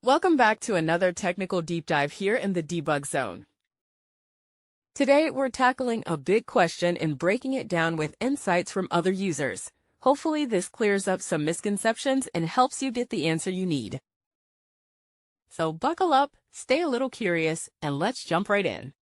Welcome back to another technical deep dive here in the debug zone. Today, we're tackling a big question and breaking it down with insights from other users. Hopefully, this clears up some misconceptions and helps you get the answer you need. So buckle up, stay a little curious, and let's jump right in.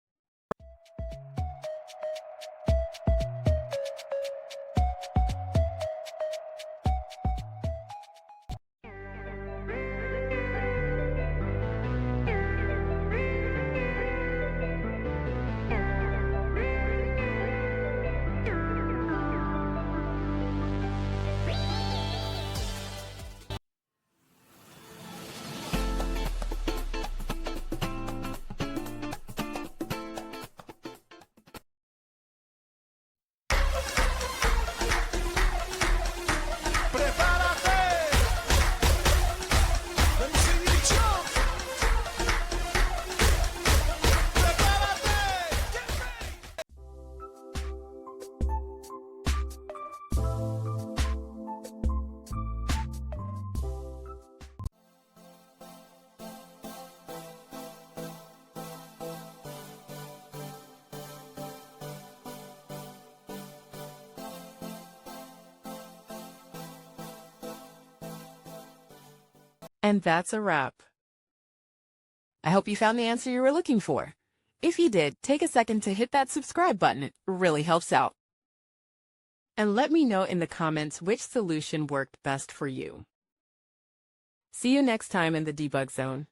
And that's a wrap. I hope you found the answer you were looking for. If you did, take a second to hit that subscribe button. It really helps out. And let me know in the comments which solution worked best for you. See you next time in the debug zone.